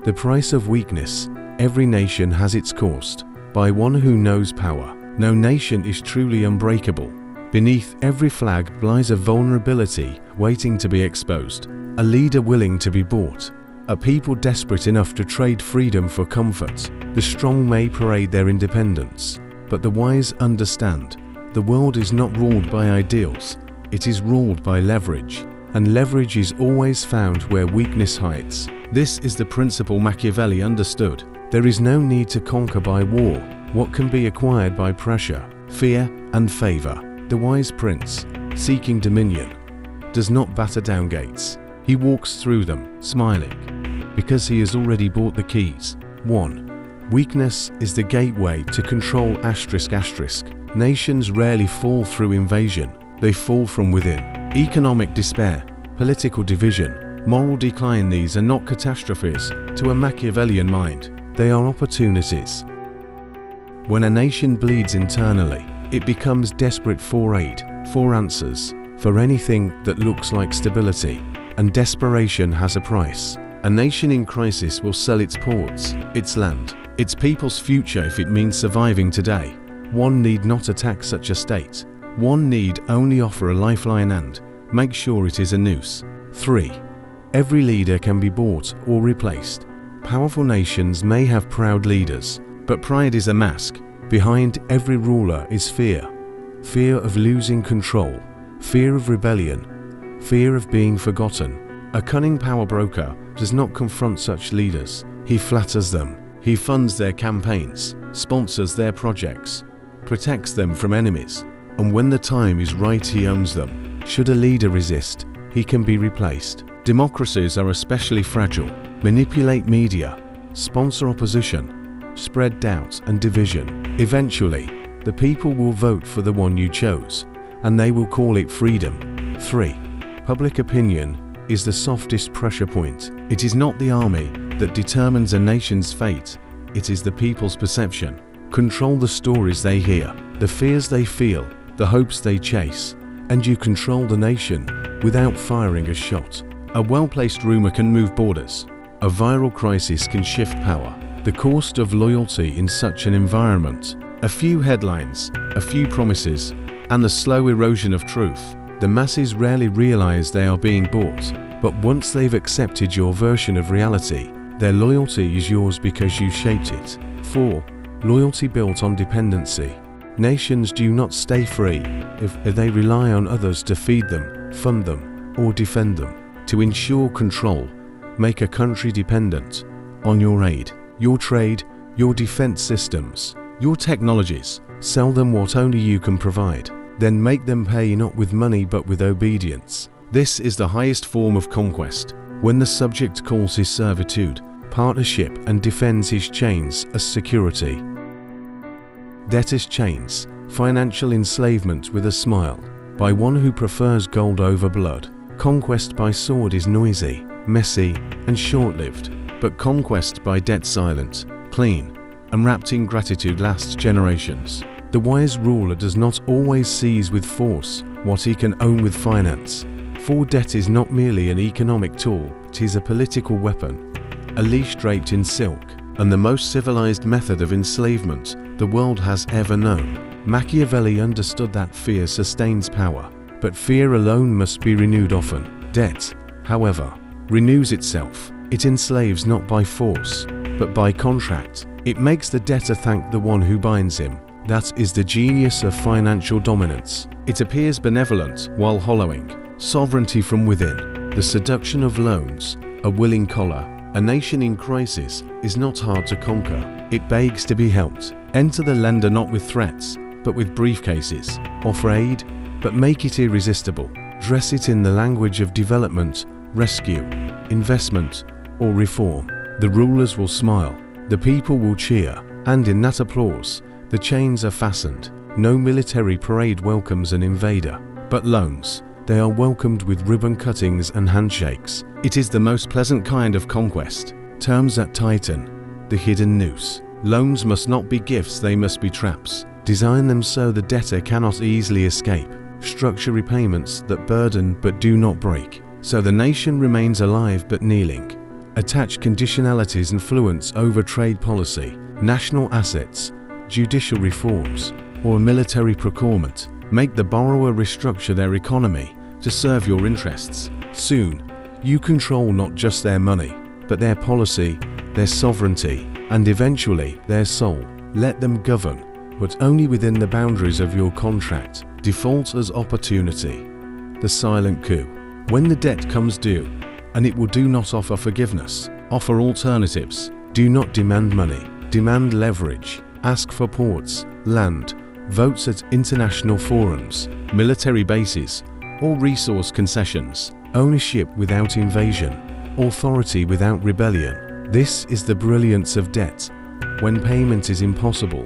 The price of weakness. Every nation has its cost. By one who knows power. No nation is truly unbreakable. Beneath every flag lies a vulnerability waiting to be exposed. A leader willing to be bought. A people desperate enough to trade freedom for comfort. The strong may parade their independence, but the wise understand. The world is not ruled by ideals, it is ruled by leverage, and leverage is always found where weakness hides. This is the principle Machiavelli understood. There is no need to conquer by war what can be acquired by pressure, fear, and favor. The wise prince, seeking dominion, does not batter down gates. He walks through them, smiling, because he has already bought the keys. 1. Weakness is the gateway to control ***. Nations rarely fall through invasion, they fall from within. Economic despair, political division, moral decline, these are not catastrophes to a Machiavellian mind, they are opportunities. When a nation bleeds internally, it becomes desperate for aid, for answers, for anything that looks like stability, and desperation has a price. A nation in crisis will sell its ports, its land, its people's future if it means surviving today. One need not attack such a state. One need only offer a lifeline and make sure it is a noose. 3. Every leader can be bought or replaced. Powerful nations may have proud leaders, but pride is a mask. Behind every ruler is fear. Fear of losing control, fear of rebellion, fear of being forgotten. A cunning power broker does not confront such leaders. He flatters them. He funds their campaigns, sponsors their projects, protects them from enemies, and when the time is right he owns them. Should a leader resist, he can be replaced. Democracies are especially fragile. Manipulate media, sponsor opposition, spread doubt and division. Eventually, the people will vote for the one you chose, and they will call it freedom. 3. Public opinion is the softest pressure point. It is not the army that determines a nation's fate, it is the people's perception. Control the stories they hear, the fears they feel, the hopes they chase, and you control the nation without firing a shot. A well-placed rumor can move borders. A viral crisis can shift power. The cost of loyalty in such an environment. A few headlines, a few promises, and the slow erosion of truth. The masses rarely realize they are being bought, but once they've accepted your version of reality, their loyalty is yours because you shaped it. 4. Loyalty built on dependency. Nations do not stay free if they rely on others to feed them, fund them, or defend them. To ensure control, make a country dependent on your aid, your trade, your defense systems, your technologies. Sell them what only you can provide. Then make them pay not with money but with obedience. This is the highest form of conquest, when the subject calls his servitude partnership and defends his chains as security. Debtors' chains, financial enslavement with a smile, by one who prefers gold over blood. Conquest by sword is noisy, messy, and short-lived, but conquest by debt silent, clean, and wrapped in gratitude lasts generations. The wise ruler does not always seize with force what he can own with finance, for debt is not merely an economic tool, it is a political weapon, a leash draped in silk, and the most civilized method of enslavement the world has ever known. Machiavelli understood that fear sustains power, but fear alone must be renewed often. Debt, however, renews itself. It enslaves not by force, but by contract. It makes the debtor thank the one who binds him. That is the genius of financial dominance. It appears benevolent while hollowing. Sovereignty from within. The seduction of loans, a willing collar. A nation in crisis is not hard to conquer. It begs to be helped. Enter the lender not with threats, but with briefcases. Offer aid, but make it irresistible. Dress it in the language of development, rescue, investment, or reform. The rulers will smile, the people will cheer, and in that applause, the chains are fastened. No military parade welcomes an invader, but loans. They are welcomed with ribbon cuttings and handshakes. It is the most pleasant kind of conquest. Terms that tighten, the hidden noose. Loans must not be gifts, they must be traps. Design them so the debtor cannot easily escape. Structure repayments that burden but do not break, so the nation remains alive but kneeling. Attach conditionalities influence over trade policy, national assets, judicial reforms, or military procurement. Make the borrower restructure their economy to serve your interests. Soon, you control not just their money, but their policy, their sovereignty, and eventually their soul. Let them govern, but only within the boundaries of your contract. Default as opportunity. The silent coup. When the debt comes due, and it will do not offer forgiveness, offer alternatives. Do not demand money, demand leverage. Ask for ports, land, votes at international forums, military bases, or resource concessions. Ownership without invasion, authority without rebellion. This is the brilliance of debt. When payment is impossible,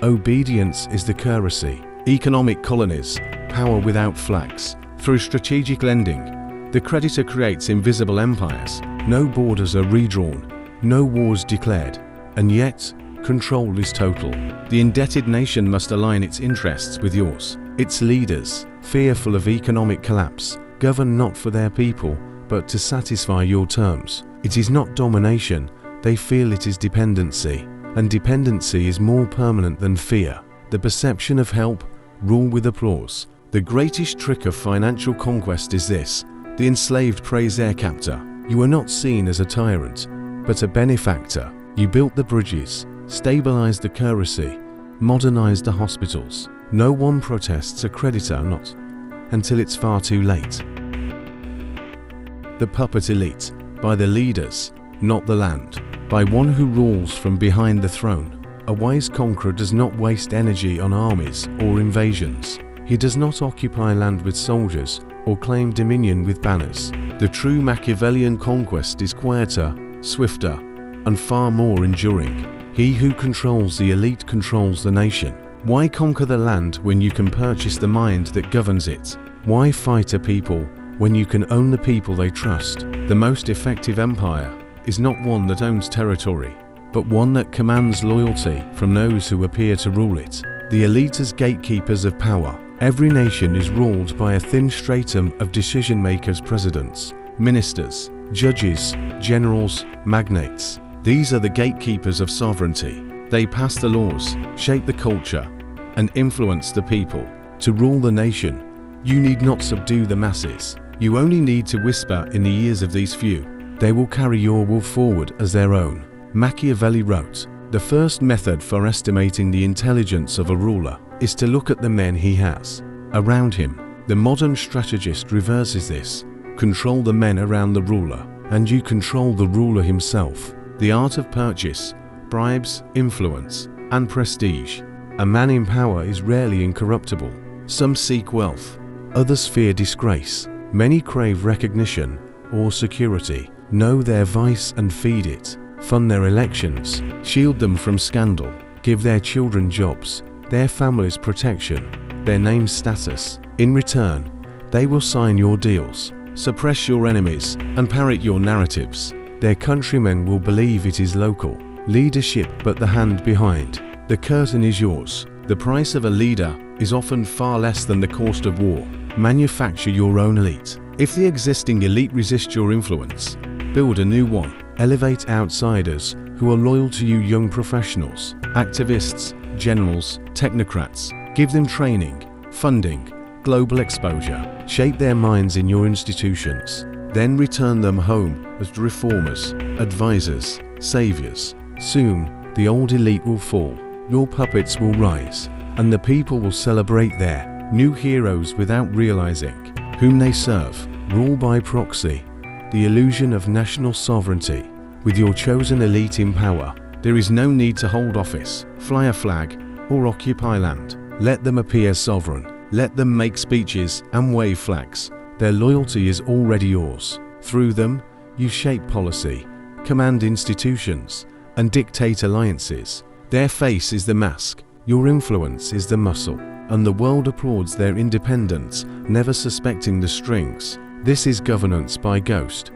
obedience is the currency. Economic colonies, power without flags. Through strategic lending, the creditor creates invisible empires. No borders are redrawn, no wars declared, and yet control is total. The indebted nation must align its interests with yours. Its leaders, fearful of economic collapse, govern not for their people, but to satisfy your terms. It is not domination, they feel it is dependency, and dependency is more permanent than fear. The perception of help, rule with applause. The greatest trick of financial conquest is this: the enslaved praise their captor. You are not seen as a tyrant, but a benefactor. You built the bridges, stabilized the currency, modernized the hospitals. No one protests a creditor not until it's far too late. The puppet elite, by the leaders, not the land, by one who rules from behind the throne. A wise conqueror does not waste energy on armies or invasions. He does not occupy land with soldiers or claim dominion with banners. The true Machiavellian conquest is quieter, swifter, and far more enduring. He who controls the elite controls the nation. Why conquer the land when you can purchase the mind that governs it? Why fight a people when you can own the people they trust? The most effective empire is not one that owns territory, but one that commands loyalty from those who appear to rule it. The elite as gatekeepers of power. Every nation is ruled by a thin stratum of decision-makers, presidents, ministers, judges, generals, magnates. These are the gatekeepers of sovereignty. They pass the laws, shape the culture, and influence the people. To rule the nation, you need not subdue the masses. You only need to whisper in the ears of these few. They will carry your will forward as their own. Machiavelli wrote, "The first method for estimating the intelligence of a ruler is to look at the men he has around him." The modern strategist reverses this. Control the men around the ruler, and you control the ruler himself. The art of purchase, bribes, influence, and prestige. A man in power is rarely incorruptible. Some seek wealth, others fear disgrace. Many crave recognition or security. Know their vice and feed it. Fund their elections, shield them from scandal, give their children jobs, their families protection, their name status. In return, they will sign your deals, suppress your enemies, and parrot your narratives. Their countrymen will believe it is local leadership but the hand behind. The curtain is yours. The price of a leader is often far less than the cost of war. Manufacture your own elite. If the existing elite resist your influence, build a new one. Elevate outsiders who are loyal to you, young professionals, activists, generals, technocrats. Give them training, funding, global exposure. Shape their minds in your institutions. Then return them home as reformers, advisors, saviors. Soon, the old elite will fall, your puppets will rise, and the people will celebrate their new heroes without realizing whom they serve. Rule by proxy. The illusion of national sovereignty. With your chosen elite in power, there is no need to hold office, fly a flag, or occupy land. Let them appear sovereign. Let them make speeches and wave flags. Their loyalty is already yours. Through them, you shape policy, command institutions, and dictate alliances. Their face is the mask, your influence is the muscle, and the world applauds their independence, never suspecting the strings. This is governance by ghost,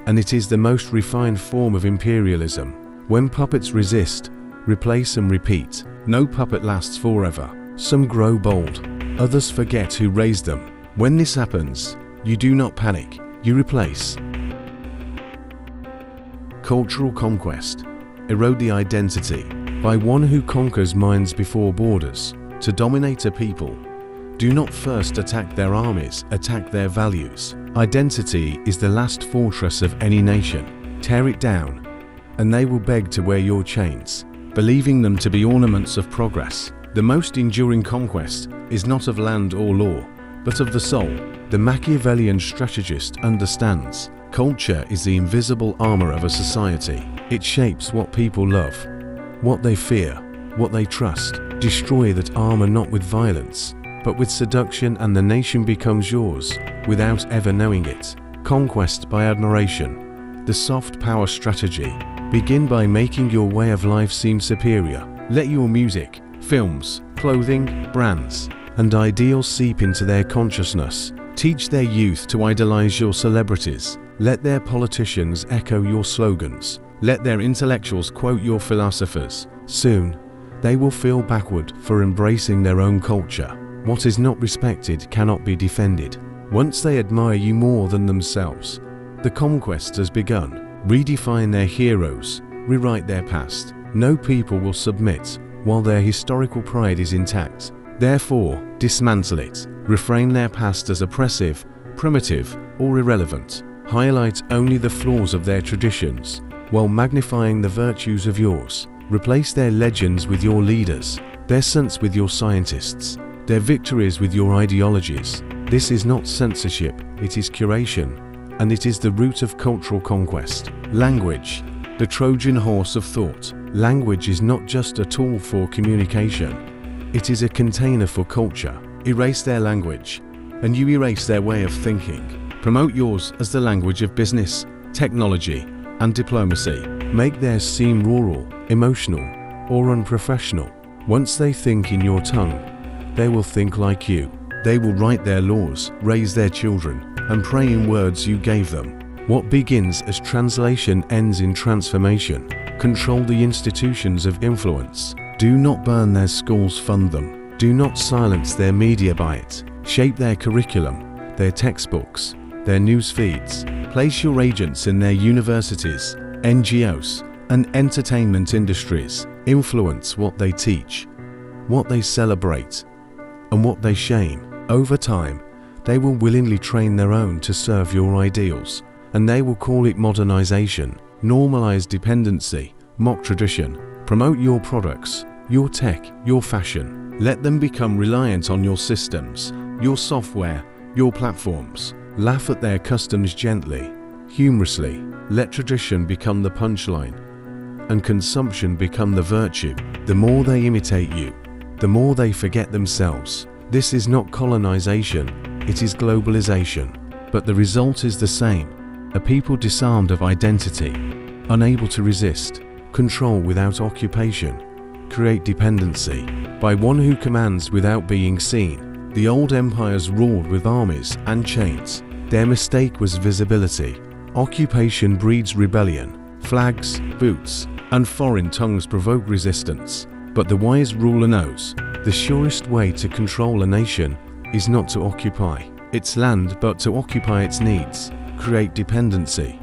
and it is the most refined form of imperialism. When puppets resist, replace and repeat. No puppet lasts forever. Some grow bold, others forget who raised them. When this happens, you do not panic, you replace. Cultural conquest. Erode the identity. By one who conquers minds before borders. To dominate a people, do not first attack their armies, attack their values. Identity is the last fortress of any nation. Tear it down, and they will beg to wear your chains, believing them to be ornaments of progress. The most enduring conquest is not of land or law, but of the soul. The Machiavellian strategist understands culture is the invisible armor of a society. It shapes what people love, what they fear, what they trust. Destroy that armor not with violence, but with seduction, and the nation becomes yours without ever knowing it. Conquest by admiration. The soft power strategy. Begin by making your way of life seem superior. Let your music, films, clothing, brands, and ideals seep into their consciousness. Teach their youth to idolize your celebrities. Let their politicians echo your slogans. Let their intellectuals quote your philosophers. Soon, they will feel backward for embracing their own culture. What is not respected cannot be defended. Once they admire you more than themselves, the conquest has begun. Redefine their heroes, rewrite their past. No people will submit while their historical pride is intact. Therefore, dismantle it. Reframe their past as oppressive, primitive, or irrelevant. Highlight only the flaws of their traditions, while magnifying the virtues of yours. Replace their legends with your leaders, their saints with your scientists, their victories with your ideologies. This is not censorship, it is curation, and it is the root of cultural conquest. Language, the Trojan horse of thought. Language is not just a tool for communication, it is a container for culture. Erase their language, and you erase their way of thinking. Promote yours as the language of business, technology, and diplomacy. Make theirs seem rural, emotional, or unprofessional. Once they think in your tongue, they will think like you. They will write their laws, raise their children, and pray in words you gave them. What begins as translation ends in transformation. Control the institutions of influence. Do not burn their schools, fund them. Do not silence their media by it. Shape their curriculum, their textbooks, their news feeds. Place your agents in their universities, NGOs, and entertainment industries. Influence what they teach, what they celebrate, and what they shame. Over time, they will willingly train their own to serve your ideals, and they will call it modernization. Normalize dependency, mock tradition. Promote your products, your tech, your fashion. Let them become reliant on your systems, your software, your platforms. Laugh at their customs gently, humorously. Let tradition become the punchline, and consumption become the virtue. The more they imitate you, the more they forget themselves. This is not colonization, it is globalization. But the result is the same. A people disarmed of identity, unable to resist, control without occupation, create dependency. By one who commands without being seen. The old empires ruled with armies and chains. Their mistake was visibility. Occupation breeds rebellion. Flags, boots, and foreign tongues provoke resistance. But the wise ruler knows the surest way to control a nation is not to occupy its land but to occupy its needs. Create dependency,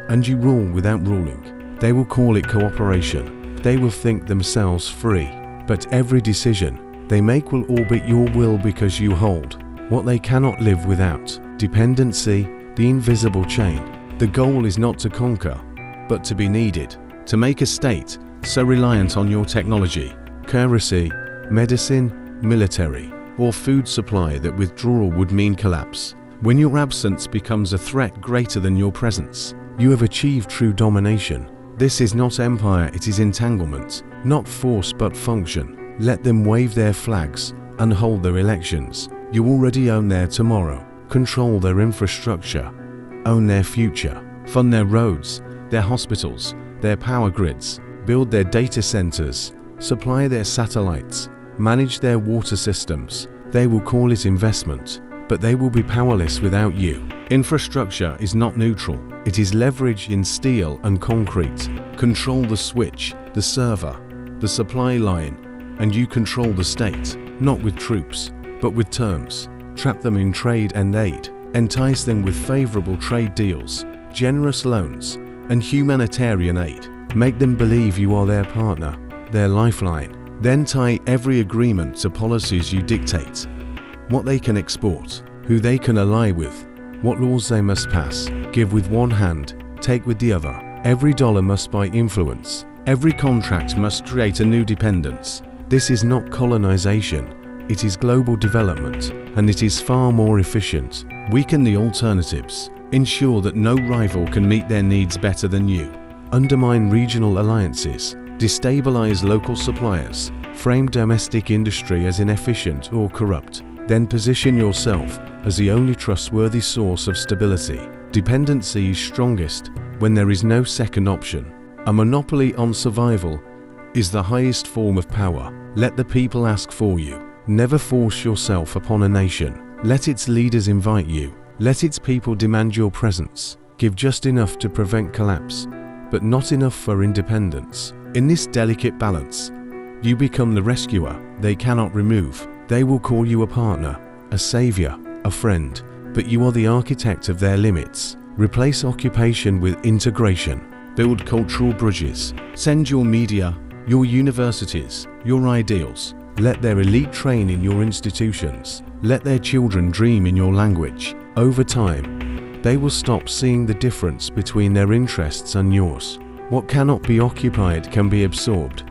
and you rule without ruling. They will call it cooperation. They will think themselves free. But every decision they make will orbit your will because you hold what they cannot live without. Dependency, the invisible chain. The goal is not to conquer, but to be needed. To make a state so reliant on your technology, currency, medicine, military, or food supply that withdrawal would mean collapse. When your absence becomes a threat greater than your presence, you have achieved true domination. This is not empire, it is entanglement. Not force but function. Let them wave their flags and hold their elections. You already own their tomorrow. Control their infrastructure. Own their future. Fund their roads, their hospitals, their power grids. Build their data centers. Supply their satellites. Manage their water systems. They will call it investment, but they will be powerless without you. Infrastructure is not neutral. It is leverage in steel and concrete. Control the switch, the server, the supply line, and you control the state, not with troops, but with terms. Trap them in trade and aid. Entice them with favorable trade deals, generous loans, and humanitarian aid. Make them believe you are their partner, their lifeline. Then tie every agreement to policies you dictate. What they can export, who they can ally with, what laws they must pass. Give with one hand, take with the other. Every dollar must buy influence. Every contract must create a new dependence. This is not colonization, it is global development, and it is far more efficient. Weaken the alternatives. Ensure that no rival can meet their needs better than you. Undermine regional alliances. Destabilize local suppliers. Frame domestic industry as inefficient or corrupt. Then position yourself as the only trustworthy source of stability. Dependency is strongest when there is no second option. A monopoly on survival is the highest form of power. Let the people ask for you. Never force yourself upon a nation. Let its leaders invite you. Let its people demand your presence. Give just enough to prevent collapse, but not enough for independence. In this delicate balance, you become the rescuer they cannot remove. They will call you a partner, a savior, a friend, but you are the architect of their limits. Replace occupation with integration. Build cultural bridges. Send your media, your universities, your ideals. Let their elite train in your institutions. Let their children dream in your language. Over time, they will stop seeing the difference between their interests and yours. What cannot be occupied can be absorbed.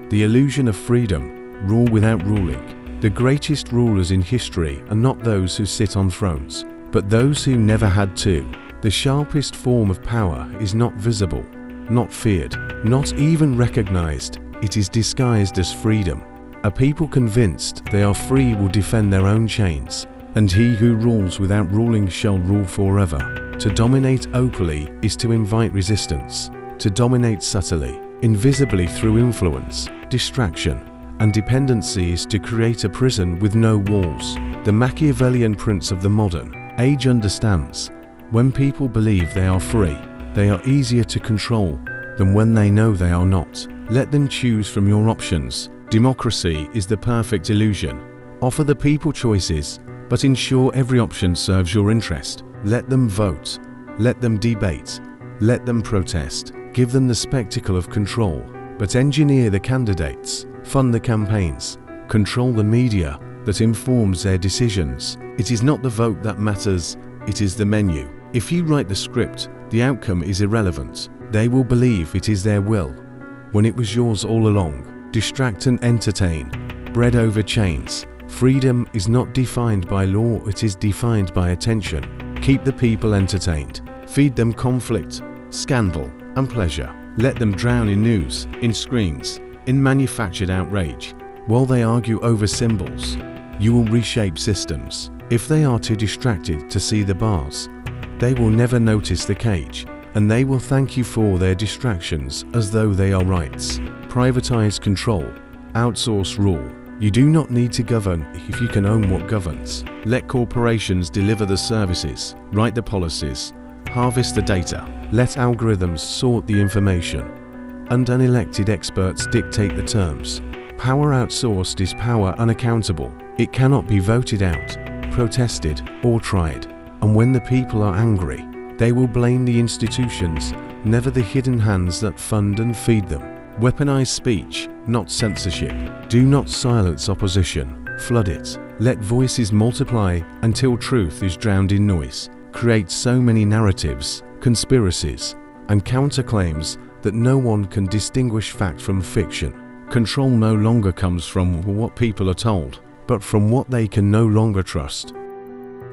The illusion of freedom. Rule without ruling. The greatest rulers in history are not those who sit on thrones, but those who never had to. The sharpest form of power is not visible, not feared, not even recognized. It is disguised as freedom. A people convinced they are free will defend their own chains, and he who rules without ruling shall rule forever. To dominate openly is to invite resistance. To dominate subtly, invisibly through influence, distraction, and dependency is to create a prison with no walls. The Machiavellian prince of the modern age understands, when people believe they are free, they are easier to control than when they know they are not. Let them choose from your options. Democracy is the perfect illusion. Offer the people choices, but ensure every option serves your interest. Let them vote. Let them debate. Let them protest. Give them the spectacle of control, but engineer the candidates. Fund the campaigns. Control the media that informs their decisions. It is not the vote that matters, it is the menu. If you write the script, the outcome is irrelevant. They will believe it is their will, when it was yours all along. Distract and entertain. Bread over chains. Freedom is not defined by law, it is defined by attention. Keep the people entertained. Feed them conflict, scandal, and pleasure. Let them drown in news, in screens, in manufactured outrage. While they argue over symbols, you will reshape systems. If they are too distracted to see the bars, they will never notice the cage, and they will thank you for their distractions as though they are rights. Privatize control. Outsource rule. You do not need to govern if you can own what governs. Let corporations deliver the services, write the policies, harvest the data. Let algorithms sort the information, and unelected experts dictate the terms. Power outsourced is power unaccountable. It cannot be voted out, protested, or tried. And when the people are angry, they will blame the institutions, never the hidden hands that fund and feed them. Weaponize speech, not censorship. Do not silence opposition, flood it. Let voices multiply until truth is drowned in noise. Create so many narratives, conspiracies, and counterclaims that no one can distinguish fact from fiction. Control no longer comes from what people are told, but from what they can no longer trust.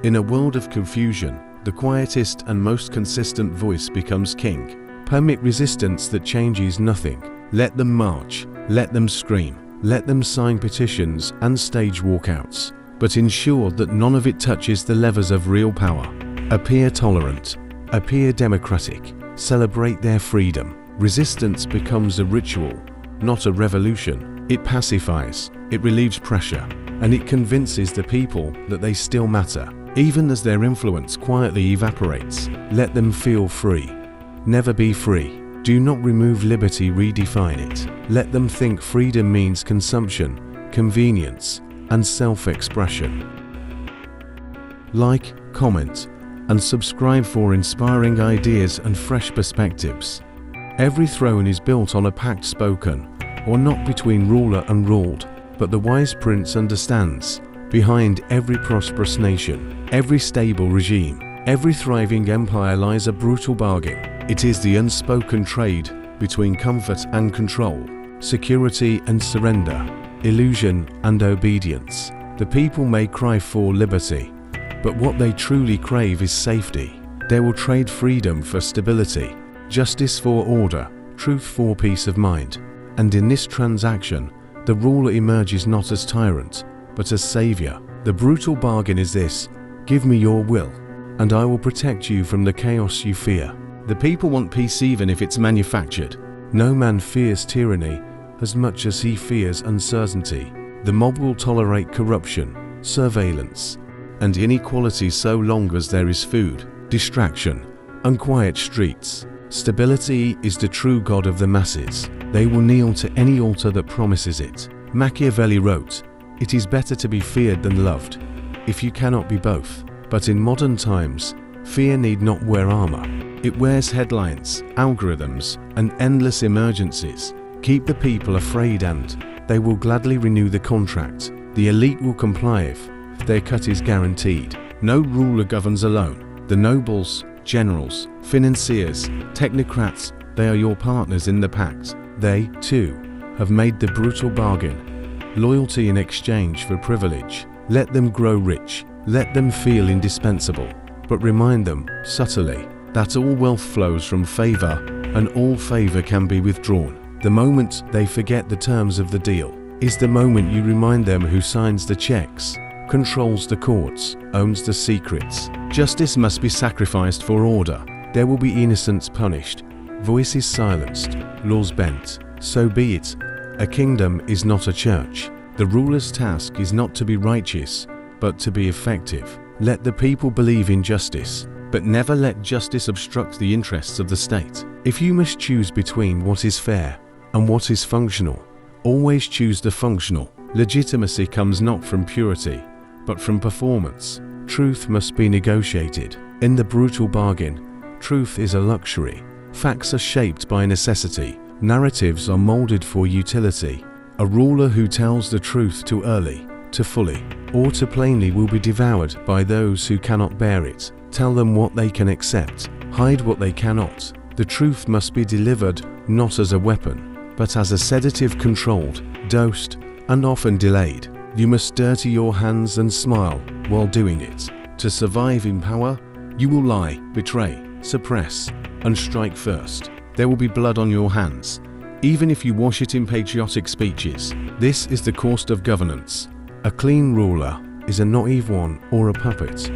In a world of confusion, the quietest and most consistent voice becomes king. Permit resistance that changes nothing. Let them march, let them scream, let them sign petitions and stage walkouts, but ensure that none of it touches the levers of real power. Appear tolerant, appear democratic, celebrate their freedom. Resistance becomes a ritual, not a revolution. It pacifies, it relieves pressure, and it convinces the people that they still matter, even as their influence quietly evaporates. Let them feel free. Never be free. Do not remove liberty, redefine it. Let them think freedom means consumption, convenience, and self-expression. Like, comment, and subscribe for inspiring ideas and fresh perspectives. Every throne is built on a pact spoken, or not between ruler and ruled, but the wise prince understands. Behind every prosperous nation, every stable regime, every thriving empire lies a brutal bargain. It is the unspoken trade between comfort and control, security and surrender, illusion and obedience. The people may cry for liberty, but what they truly crave is safety. They will trade freedom for stability, justice for order, truth for peace of mind. And in this transaction, the ruler emerges not as tyrant, but as savior. The brutal bargain is this: give me your will, and I will protect you from the chaos you fear. The people want peace even if it's manufactured. No man fears tyranny as much as he fears uncertainty. The mob will tolerate corruption, surveillance, and inequality so long as there is food, distraction, and quiet streets. Stability is the true god of the masses. They will kneel to any altar that promises it. Machiavelli wrote, "It is better to be feared than loved, if you cannot be both." But in modern times, fear need not wear armor. It wears headlines, algorithms, and endless emergencies. Keep the people afraid and they will gladly renew the contract. The elite will comply if their cut is guaranteed. No ruler governs alone. The nobles, generals, financiers, technocrats, they are your partners in the pact. They, too, have made the brutal bargain. Loyalty in exchange for privilege. Let them grow rich. Let them feel indispensable. But remind them, subtly, that all wealth flows from favor, and all favor can be withdrawn. The moment they forget the terms of the deal is the moment you remind them who signs the checks, controls the courts, owns the secrets. Justice must be sacrificed for order. There will be innocents punished, voices silenced, laws bent. So be it. A kingdom is not a church. The ruler's task is not to be righteous, but to be effective. Let the people believe in justice, but never let justice obstruct the interests of the state. If you must choose between what is fair and what is functional, always choose the functional. Legitimacy comes not from purity, but from performance. Truth must be negotiated. In the brutal bargain, truth is a luxury. Facts are shaped by necessity. Narratives are molded for utility. A ruler who tells the truth too early, too fully, or too plainly will be devoured by those who cannot bear it. Tell them what they can accept, hide what they cannot. The truth must be delivered not as a weapon, but as a sedative, controlled, dosed, and often delayed. You must dirty your hands and smile while doing it. To survive in power, you will lie, betray, suppress, and strike first. There will be blood on your hands, even if you wash it in patriotic speeches. This is the cost of governance. A clean ruler is a naive one or a puppet.